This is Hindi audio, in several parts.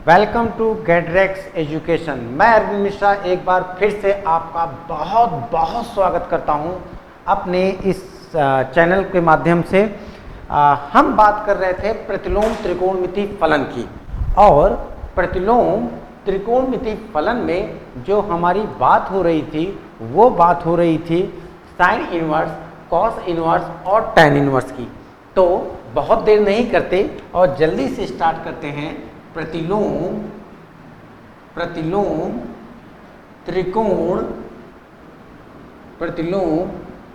Welcome to गेटरेक्स education. मैं अरविंद मिश्रा एक बार फिर से आपका बहुत बहुत स्वागत करता हूं अपने इस चैनल के माध्यम से। हम बात कर रहे थे प्रतिलोम त्रिकोणमिति फलन की, और प्रतिलोम त्रिकोणमिति फलन में जो हमारी बात हो रही थी वो बात हो रही थी साइन इनवर्स, कॉस इनवर्स और टैन इनवर्स की। तो बहुत देर नहीं करते और जल्दी से स्टार्ट करते हैं। प्रतिलोम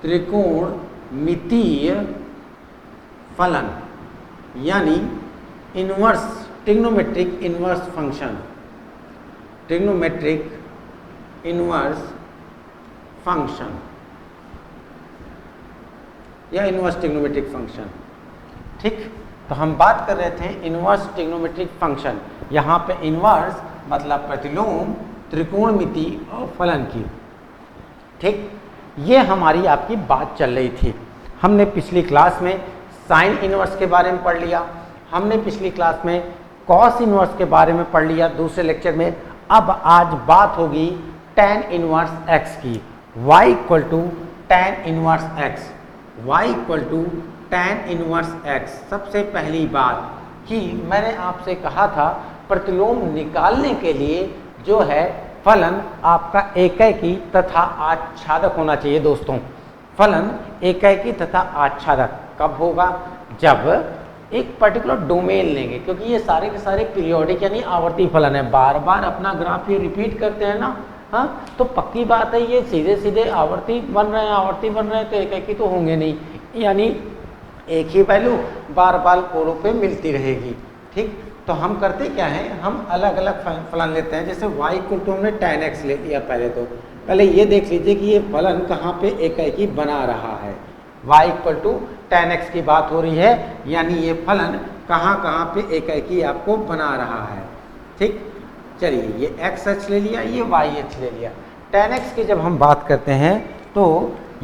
त्रिकोणमितीय फलन यानी inverse trigonometric inverse function, trigonometric inverse function या इनवर्स ट्रिग्नोमेट्रिक फंक्शन। ठीक, तो हम बात कर रहे थे इनवर्स ट्रिग्नोमेट्रिक फंक्शन। यहाँ पे इनवर्स मतलब प्रतिलोम त्रिकोणमिति और फलन की। ठीक, ये हमारी आपकी बात चल रही थी। हमने पिछली क्लास में साइन इनवर्स के बारे में पढ़ लिया, हमने पिछली क्लास में कॉस इनवर्स के बारे में पढ़ लिया दूसरे लेक्चर में। अब आज बात होगी टैन इनवर्स एक्स की। y equal to tan inverse x, y equal to tan inverse x. सबसे पहली बात कि मैंने आपसे कहा था प्रतिलोम निकालने के लिए जो है फलन आपका एकैकी तथा आच्छादक होना चाहिए। दोस्तों, फलन एकैकी तथा आच्छादक कब होगा? जब एक पर्टिकुलर डोमेन लेंगे, क्योंकि ये सारे के सारे पीरियोडिक यानी आवर्ती फलन है। बार बार अपना ग्राफ ये रिपीट करते हैं ना, हाँ, तो पक्की बात है ये सीधे सीधे आवर्ती बन रहे हैं, तो एकैकी तो होंगे नहीं, यानी एक ही वैल्यू बार बार कोरों पे मिलती रहेगी। ठीक, तो हम करते क्या है, हम अलग अलग फलन लेते हैं। जैसे y इक्वल टू हमने tan x ले लिया। पहले ये देख लीजिए कि ये फलन कहाँ पे एकैकी बना रहा है। y equal to tan x की बात हो रही है, यानी ये फलन कहाँ पे एकैकी आपको बना रहा है। ठीक, चलिए ये x ले लिया, ये y ले लिया। tan x की जब हम बात करते हैं तो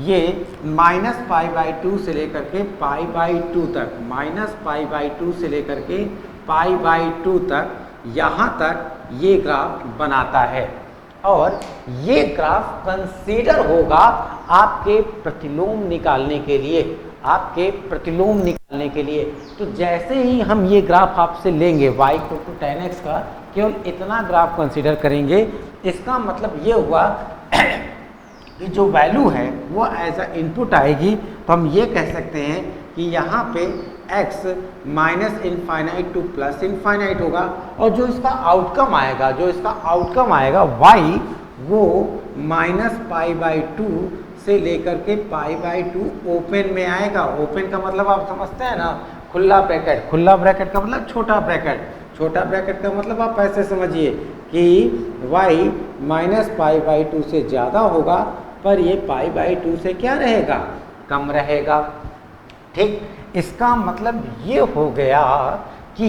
ये -π/2 से लेकर के π/2 तक, -π/2 से लेकर के π/2 तक, यहाँ तक ये ग्राफ बनाता है। और ये ग्राफ कंसीडर होगा आपके प्रतिलोम निकालने के लिए, तो जैसे ही हम ये ग्राफ आपसे लेंगे y equal to tan x का, केवल इतना ग्राफ कंसीडर करेंगे। इसका मतलब ये हुआ कि जो वैल्यू है वो एज अ इनपुट आएगी, तो हम ये कह सकते हैं कि यहाँ पे x minus infinite two plus infinite होगा, और जो इसका आउटकम आएगा y वो -π/2 से लेकर के π/2 ओपन में आएगा। ओपन का मतलब आप समझते हैं ना, खुला ब्रैकेट का मतलब छोटा ब्रैकेट का मतलब आप ऐसे समझिए कि y -π/2 से ज़्यादा होगा, पर ये π/2 से क्या रहेगा, कम रहेगा। ठीक, इसका मतलब ये हो गया कि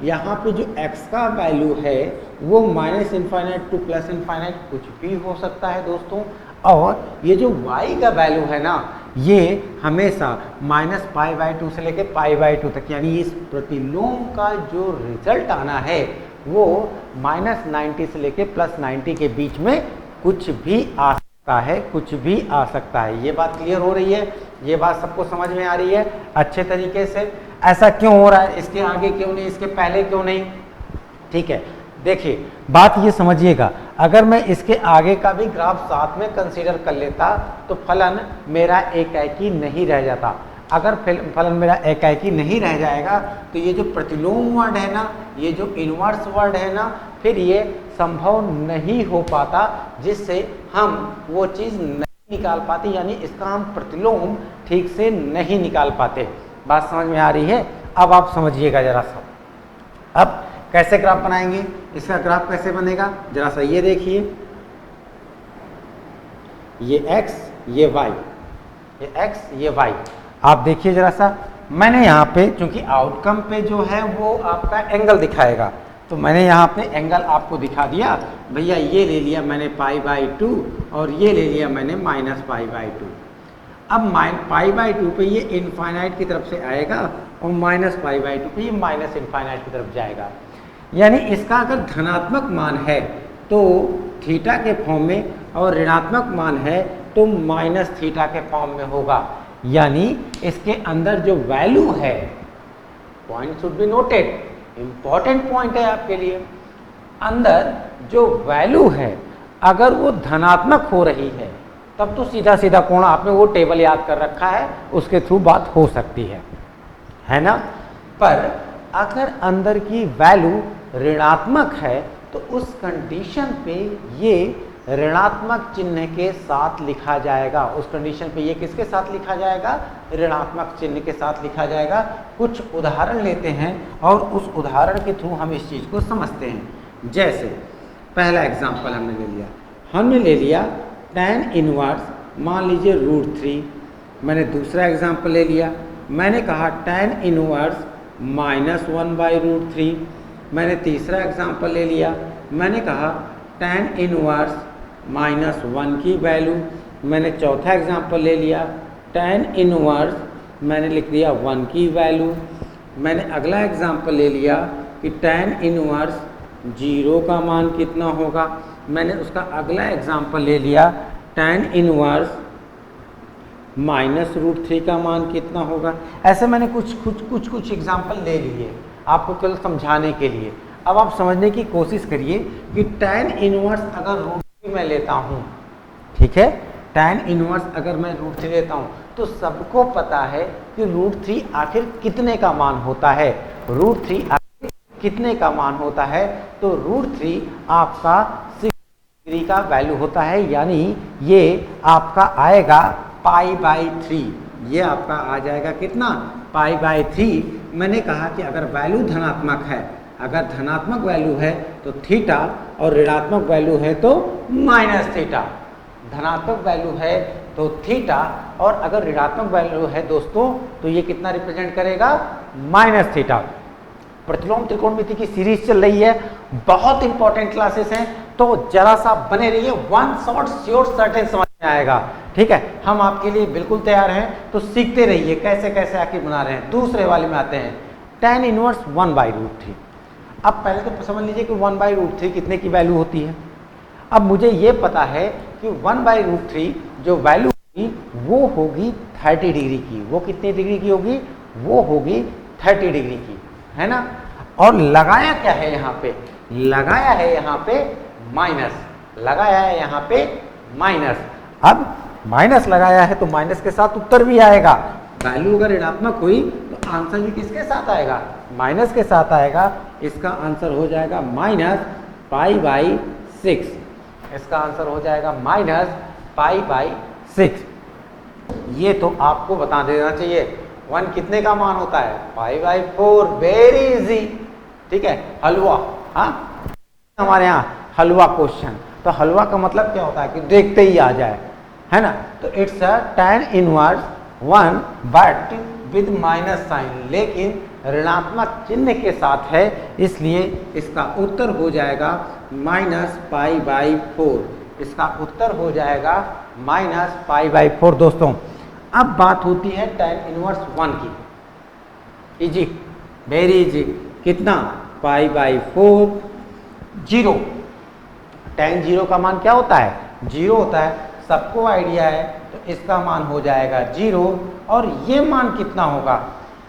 यहाँ पे जो x का वैल्यू है वो -इनफाइनाइट टू प्लस इनफाइनाइट कुछ भी हो सकता है दोस्तों, और ये जो y का वैल्यू है ना, ये हमेशा -π/2 से लेके π/2 तक, यानी इस प्रतिलोम का जो रिजल्ट आना है वो -90 से लेके +90 के बीच में कुछ भी आ सकता है। ये बात क्लियर हो रही है? ये बात सबको समझ में आ रही है अच्छे तरीके से? ऐसा क्यों हो रहा है, इसके आगे क्यों नहीं, इसके पहले क्यों नहीं? ठीक है, देखिए बात ये समझिएगा, अगर मैं इसके आगे का भी ग्राफ साथ में कंसीडर कर लेता तो फलन मेरा एकैकी नहीं रह जाता। अगर फलन मेरा एकैकी नहीं रह जाएगा तो ये जो प्रतिलोम वर्ड है ना, ये जो इनवर्स वर्ड है ना, फिर ये संभव नहीं हो पाता, जिससे हम वो चीज़ नहीं निकाल पाते, यानी इसका हम प्रतिलोम ठीक से नहीं निकाल पाते। बात समझ में आ रही है? अब आप समझिएगा जरा सा, अब कैसे ग्राफ बनाएंगे, इसका ग्राफ कैसे बनेगा जरा सा ये देखिए। ये x, ये y, ये x, ये y, आप देखिए जरा सा। मैंने यहाँ पे चूंकि आउटकम पे जो है वो आपका एंगल दिखाएगा, तो मैंने यहाँ पे एंगल आपको दिखा दिया। भैया ये ले लिया मैंने π/2 और ये ले लिया मैंने -π/2। अब π/2 पे ये इनफाइनाइट की तरफ से आएगा और -π/2 पे ये माइनस इनफाइनाइट की तरफ जाएगा। यानी इसका अगर धनात्मक मान है तो थीटा के फॉर्म में और ऋणात्मक मान है तो माइनस थीटा के फॉर्म में होगा। यानी इसके अंदर जो वैल्यू है, point should be noted, important point है आपके लिए, अंदर जो वैल्यू है अगर वो धनात्मक हो रही है तब तो सीधा सीधा कोण, आपने वो टेबल याद कर रखा है, उसके थ्रू बात हो सकती है ना। पर अगर अंदर की वैल्यू ऋणात्मक है तो उस कंडीशन पे ये ऋणात्मक चिन्ह के साथ लिखा जाएगा। उस कंडीशन पे ये किसके साथ लिखा जाएगा? ऋणात्मक चिन्ह के साथ लिखा जाएगा। कुछ उदाहरण लेते हैं और उस उदाहरण के थ्रू हम इस चीज़ को समझते हैं। जैसे पहला एग्जाम्पल हमने ले लिया tan इनवर्स, मान लीजिए √3। मैंने दूसरा एग्जाम्पल ले लिया, मैंने कहा tan इनवर्स -1/√3। मैंने तीसरा एग्जाम्पल ले लिया, मैंने कहा tan इनवर्स -1 की वैल्यू। मैंने चौथा एग्जाम्पल ले लिया, tan इनवर्स मैंने लिख दिया 1 की वैल्यू। मैंने अगला एग्जाम्पल ले लिया कि tan इनवर्स 0 का मान कितना होगा। मैंने उसका अगला एग्जाम्पल ले लिया tan इनवर्स -√3 का मान कितना होगा। ऐसे मैंने कुछ एग्जाम्पल ले लिए आपको केवल समझाने के लिए। अब आप समझने की कोशिश करिए कि tan इनवर्स अगर √3 मैं लेता हूँ, ठीक है, tan इनवर्स अगर मैं √3 लेता हूँ तो सबको पता है कि √3 आखिर कितने का मान होता है। √3 आखिर कितने का मान होता है? तो √3 आपका 6 डिग्री का वैल्यू होता है, यानी ये आपका आएगा π/3। ये आपका आ जाएगा कितना? π/3। मैंने कहा कि अगर वैल्यू धनात्मक है, अगर धनात्मक वैल्यू है तो थीटा और ऋणात्मक वैल्यू है तो माइनस थीटा। धनात्मक वैल्यू है तो थीटा और अगर ऋणात्मक वैल्यू है दोस्तों तो ये कितना रिप्रेजेंट करेगा? Minus theta. प्रतिलोम त्रिकोणमिति की सीरीज चल रही है, बहुत इंपॉर्टेंट क्लासेस हैं, तो जरा सा बने रहिए, वन शॉट श्योर सर्टेन समझ में आएगा। ठीक है, हम आपके लिए बिल्कुल तैयार हैं, तो सीखते रहिए कैसे कैसे आखिर बना रहे हैं। दूसरे वाले में आते हैं, tan इनवर्स 1/√3। अब पहले तो समझ लीजिए कि 1/√3 कितने की वैल्यू होती है। अब मुझे ये पता है कि 1/√3 जो वैल्यू होगी वो होगी 30 डिग्री की। वो कितने डिग्री की होगी? वो होगी 30 डिग्री की, है ना। और लगाया क्या है यहाँ पे? लगाया है यहाँ पे माइनस, लगाया है यहाँ पे माइनस। अब माइनस लगाया है तो माइनस के साथ उत्तर भी आएगा। वैल्यू अगर ऋणात्मक हुई तो आंसर भी किसके साथ आएगा? माइनस के साथ आएगा। इसका आंसर हो जाएगा -π/6। इसका आंसर हो जाएगा -π/6। ये तो आपको बता देना चाहिए। 1 कितने का मान होता है? π/4। वेरी इजी, ठीक है। हलवा, हाँ हमारे यहाँ हलवा क्वेश्चन, तो हलवा का मतलब क्या होता है कि देखते ही आ जाए, है ना। तो it's a tan inverse 1 but with minus sign, लेकिन ऋणात्मक चिन्ह के साथ है, इसलिए इसका उत्तर हो जाएगा -π/4। इसका उत्तर हो जाएगा -π/4 दोस्तों। अब बात होती है tan इनवर्स 1 की। Easy, very easy. कितना? π/4। 0, tan 0 का मान क्या होता है? 0 होता है, सबको आइडिया है, तो इसका मान हो जाएगा 0। और ये मान कितना होगा?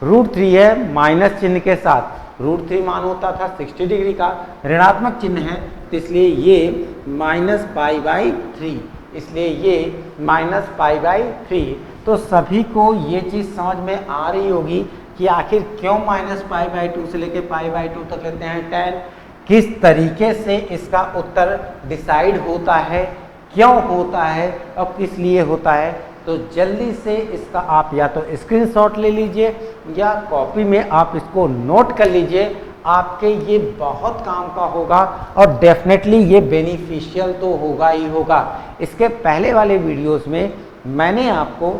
√3 है माइनस चिन्ह के साथ। √3 मान होता था 60 डिग्री का, ऋणात्मक चिन्ह है तो इसलिए ये -π/3, इसलिए ये -π/3। तो सभी को ये चीज़ समझ में आ रही होगी कि आखिर क्यों -π/2 से लेकर π/2 तक लेते हैं tan, किस तरीके से इसका उत्तर डिसाइड होता है, क्यों होता है और किस लिए होता है। तो जल्दी से इसका आप या तो स्क्रीनशॉट ले लीजिए या कॉपी में आप इसको नोट कर लीजिए। आपके ये बहुत काम का होगा और डेफिनेटली ये बेनिफिशियल तो होगा ही होगा। इसके पहले वाले वीडियोस में मैंने आपको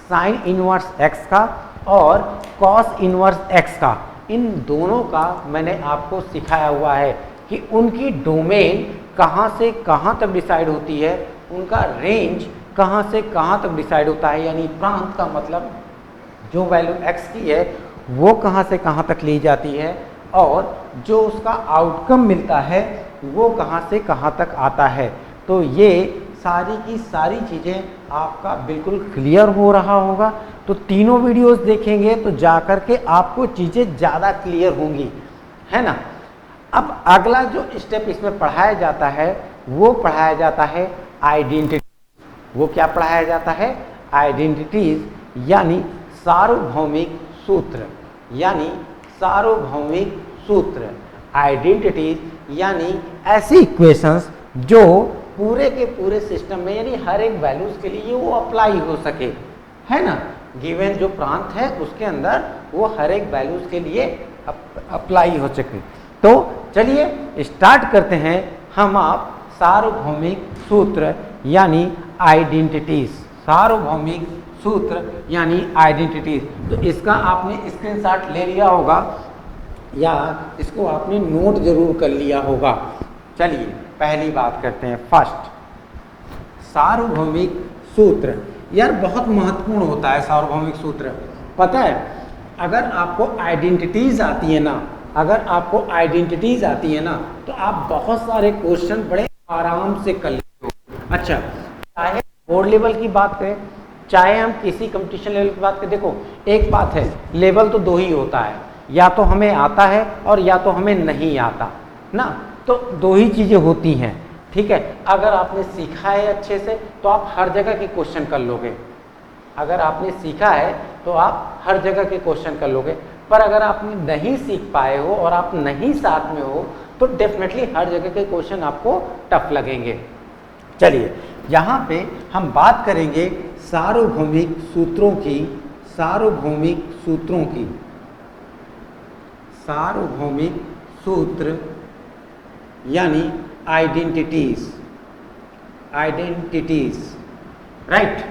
साइन इनवर्स x का और कॉस इनवर्स x का, इन दोनों का मैंने आपको सिखाया हुआ है कि उनकी डोमेन कहाँ से कहाँ तक डिसाइड होती है, उनका रेंज कहाँ से कहाँ तक डिसाइड होता है, यानी प्रांत का मतलब जो वैल्यू x की है वो कहाँ से कहाँ तक ली जाती है, और जो उसका आउटकम मिलता है वो कहाँ से कहाँ तक आता है। तो ये सारी की सारी चीज़ें आपका बिल्कुल क्लियर हो रहा होगा। तो तीनों वीडियोस देखेंगे तो जाकर के आपको चीज़ें ज़्यादा क्लियर होंगी, है ना। अब अगला जो स्टेप इसमें पढ़ाया जाता है वो पढ़ाया जाता है आइडेंटिटी। वो क्या पढ़ाया जाता है? आइडेंटिटीज यानी सार्वभौमिक सूत्र, यानी सार्वभौमिक सूत्र। आइडेंटिटीज यानी ऐसी इक्वेशंस जो पूरे के पूरे सिस्टम में यानी हर एक वैल्यूज के लिए वो अप्लाई हो सके, है ना। गिवन जो प्रांत है उसके अंदर वो हर एक वैल्यूज के लिए अप्लाई हो सके। तो चलिए स्टार्ट करते हैं हम आप सार्वभौमिक सूत्र यानी आइडेंटिटीज। सार्वभौमिक सूत्र यानी आइडेंटिटीज। तो इसका आपने स्क्रीनशॉट ले लिया होगा या इसको आपने नोट जरूर कर लिया होगा। चलिए पहली बात करते हैं। फर्स्ट, सार्वभौमिक सूत्र। यार बहुत महत्वपूर्ण होता है सार्वभौमिक सूत्र। पता है, अगर आपको आइडेंटिटीज आती है ना, अगर आपको आइडेंटिटीज आती है ना तो आप बहुत सारे क्वेश्चन बड़े आराम से कर लेते हो। अच्छा, चाहे बोर्ड लेवल की बात करें, चाहे हम किसी कंपटीशन लेवल की बात करें, देखो एक बात है, लेवल तो दो ही होता है, या तो हमें आता है और या तो हमें नहीं आता ना। तो दो ही चीज़ें होती हैं, ठीक है। अगर आपने सीखा है अच्छे से तो आप हर जगह के क्वेश्चन कर लोगे। अगर आपने सीखा है तो आप हर जगह के क्वेश्चन कर लोगे। पर अगर आपने नहीं सीख पाए हो और आप नहीं साथ में हो तो डेफिनेटली हर जगह के क्वेश्चन आपको टफ लगेंगे। चलिए यहाँ पे हम बात करेंगे सार्वभौमिक सूत्रों की, सार्वभौमिक सूत्रों की। सार्वभौमिक सूत्र यानी आइडेंटिटीज, आइडेंटिटीज, राइट।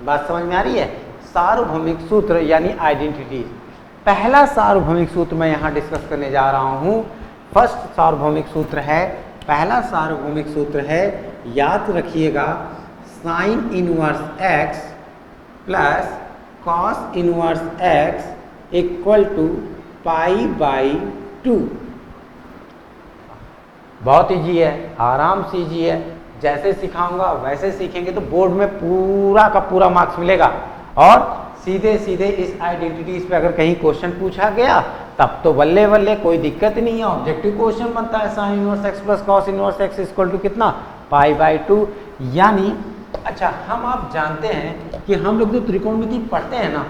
बात समझ में आ रही है? सार्वभौमिक सूत्र यानी आइडेंटिटीज। पहला सार्वभौमिक सूत्र मैं यहाँ डिस्कस करने जा रहा हूँ। फर्स्ट सार्वभौमिक सूत्र है, पहला सार्वभौमिक सूत्र है, याद रखिएगा, sine inverse x plus cos inverse x equal to pi by 2। बहुत ईजी है, आराम से ईजी है। जैसे सिखाऊंगा वैसे सीखेंगे तो बोर्ड में पूरा का पूरा मार्क्स मिलेगा। और सीधे सीधे इस आइडेंटिटीज पे अगर कहीं क्वेश्चन पूछा गया तब तो बल्ले बल्ले, कोई दिक्कत नहीं है। ऑब्जेक्टिव क्वेश्चन बनता है, sine inverse x plus cos inverse x equal to कितना? Pi by 2। यानी अच्छा, हम आप जानते हैं कि हम लोग जो त्रिकोणमिति पढ़ते हैं ना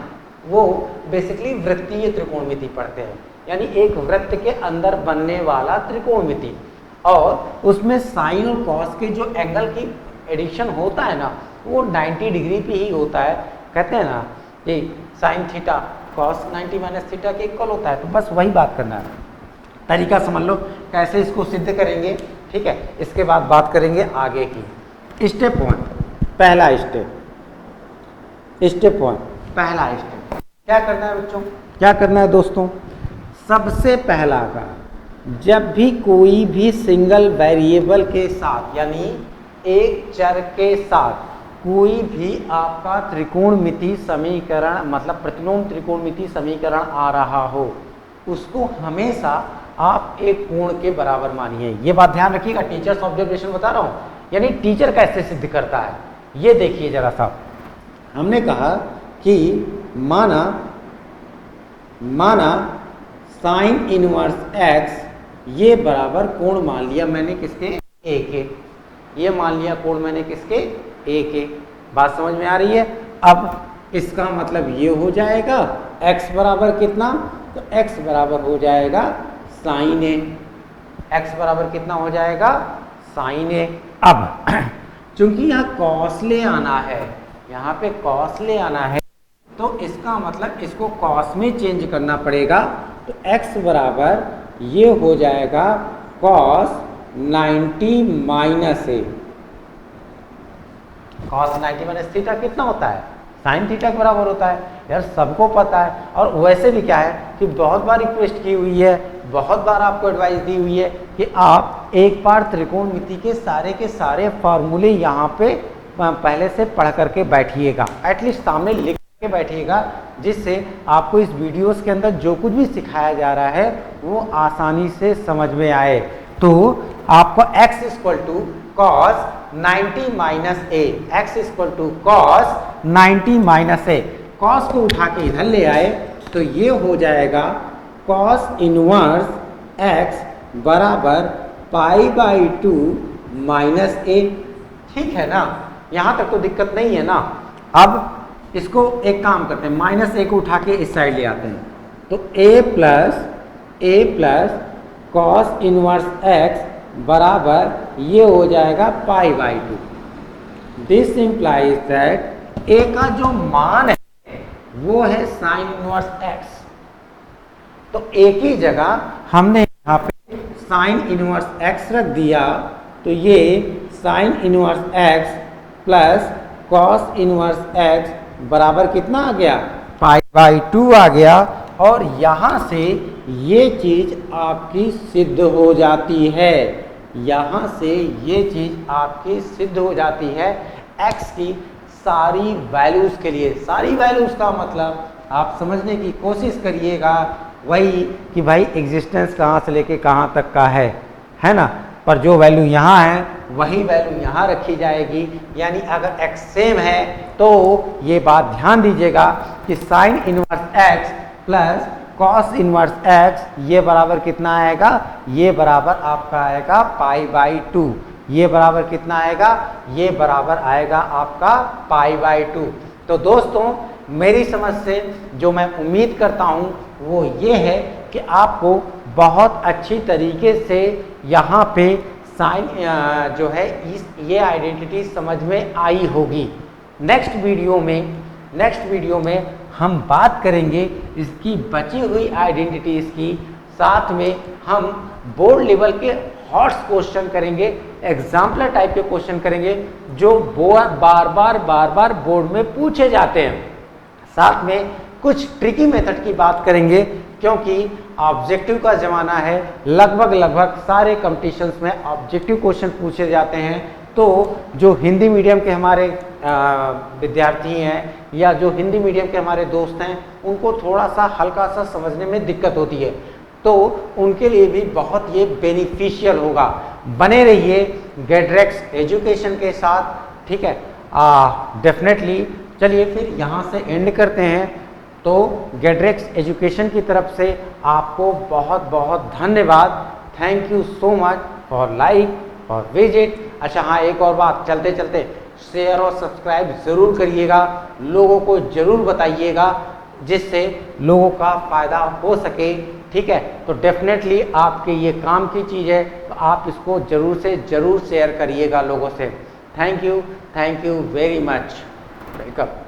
वो बेसिकली वृत्तीय त्रिकोणमिति पढ़ते हैं, यानी एक वृत्त के अंदर बनने वाला त्रिकोणमिति। और उसमें साइन और कॉस के जो एंगल की एडिशन होता है ना वो 90 डिग्री पे ही होता है। कहते हैं ना कि sine theta cos 90 minus theta के इक्वल होता है। तो बस वही बात करना है। तरीका समझ लो कैसे इसको सिद्ध करेंगे, ठीक है। इसके बाद बात करेंगे आगे की। स्टेप 1, पहला स्टेप, स्टेप 1 पहला स्टेप क्या करना है बच्चों? क्या करना है दोस्तों? सबसे पहला का, जब भी कोई भी सिंगल वेरिएबल के साथ यानी एक चर के साथ कोई भी आपका त्रिकोणमिति समीकरण मतलब प्रतिलोम त्रिकोणमिति समीकरण आ रहा हो उसको हमेशा आप एक कोण के बराबर मानिए। ये बात ध्यान रखिएगा, टीचर्स ऑब्जर्वेशन बता रहा हूँ। यानी टीचर कैसे सिद्ध करता है ये देखिए जरा सा। हमने कहा कि माना साइन इनवर्स एक्स ये बराबर कोण मान लिया मैंने किसके? ए के। ये मान लिया कोण मैंने किसके? ए के। बात समझ में आ रही है? अब इसका मतलब ये हो जाएगा x बराबर कितना? तो x बराबर हो जाएगा साइन ए। x बराबर कितना हो जाएगा? साइन ए। अब चूंकि यहाँ कॉस ले आना है, यहाँ पे कॉस ले आना है तो इसका मतलब इसको कॉस में चेंज करना पड़ेगा। तो x बराबर ये हो जाएगा cos 90 minus A. Cos 90 minus theta कितना होता है? साइन थीटा के बराबर होता है। यार सबको पता है। और वैसे भी क्या है कि बहुत बार रिक्वेस्ट की हुई है, बहुत बार आपको एडवाइस दी हुई है कि आप एक बार त्रिकोणमिति के सारे फार्मूले यहाँ पे पहले से पढ़ करके बैठिएगा, एटलीस्ट सामने लिख बैठिएगा, जिससे आपको इस वीडियोस के अंदर जो कुछ भी सिखाया जा रहा है वो आसानी से समझ में आए। तो आपको x equal to cos 90 minus A, x equal to cos 90 minus A, cos को उठा के इधर ले आए तो ये हो जाएगा कॉस इनवर्स x बराबर पाई बाई 2 माइनस ए। ठीक है ना, यहाँ तक तो दिक्कत नहीं है ना। अब इसको एक काम करते हैं, माइनस ए को उठा के इस साइड ले आते हैं, तो A plus cos inverse x बराबर ये हो जाएगा pi by 2। This implies that A का जो मान है वो है साइन इनवर्स x, तो ए की जगह हमने यहाँ पे साइन इनवर्स x रख दिया, तो ये sine inverse x plus cos inverse x बराबर कितना आ गया, पाई बाई 2 आ गया। और यहाँ से ये चीज आपकी सिद्ध हो जाती है, यहाँ से ये चीज आपकी सिद्ध हो जाती है x की सारी वैल्यूज के लिए। सारी वैल्यूज का मतलब आप समझने की कोशिश करिएगा, वही कि भाई एग्जिस्टेंस कहाँ से लेके कहाँ तक का है ना। पर जो वैल्यू यहाँ है वही वैल्यू यहाँ रखी जाएगी, यानी अगर x सेम है तो ये बात ध्यान दीजिएगा कि sine inverse x plus cos inverse x ये बराबर कितना आएगा, ये बराबर आपका आएगा पाई बाई 2। ये बराबर कितना आएगा, ये बराबर आएगा आपका पाई बाई 2। तो दोस्तों मेरी समझ से जो मैं उम्मीद करता हूँ वो ये है कि आपको बहुत अच्छी तरीके से यहाँ पे साइन जो है ये आइडेंटिटी समझ में आई होगी। नेक्स्ट वीडियो में हम बात करेंगे इसकी बची हुई आइडेंटिटीज की, साथ में हम बोर्ड लेवल के हॉट्स क्वेश्चन करेंगे, एग्जाम्पलर टाइप के क्वेश्चन करेंगे जो बार बार बोर्ड में पूछे जाते हैं। साथ में कुछ ट्रिकी मेथड की बात करेंगे, क्योंकि ऑब्जेक्टिव का ज़माना है, लगभग सारे कॉम्पिटिशन्स में ऑब्जेक्टिव क्वेश्चन पूछे जाते हैं। तो जो हिंदी मीडियम के हमारे विद्यार्थी हैं या जो हिंदी मीडियम के हमारे दोस्त हैं, उनको थोड़ा सा हल्का सा समझने में दिक्कत होती है, तो उनके लिए भी बहुत ये बेनिफिशियल होगा। बने रहिए गेटरेक्स एजुकेशन के साथ, ठीक है। डेफिनेटली चलिए फिर यहाँ से एंड करते हैं। तो गेटरेक्स एजुकेशन की तरफ से आपको बहुत धन्यवाद। Thank you so much for like for visit. अच्छा हाँ, एक और बात, चलते चलते शेयर और सब्सक्राइब ज़रूर करिएगा, लोगों को ज़रूर बताइएगा, जिससे लोगों का फ़ायदा हो सके। ठीक है, तो डेफिनेटली आपके ये काम की चीज़ है, तो आप इसको ज़रूर से ज़रूर शेयर करिएगा लोगों से। Thank you very much. Welcome.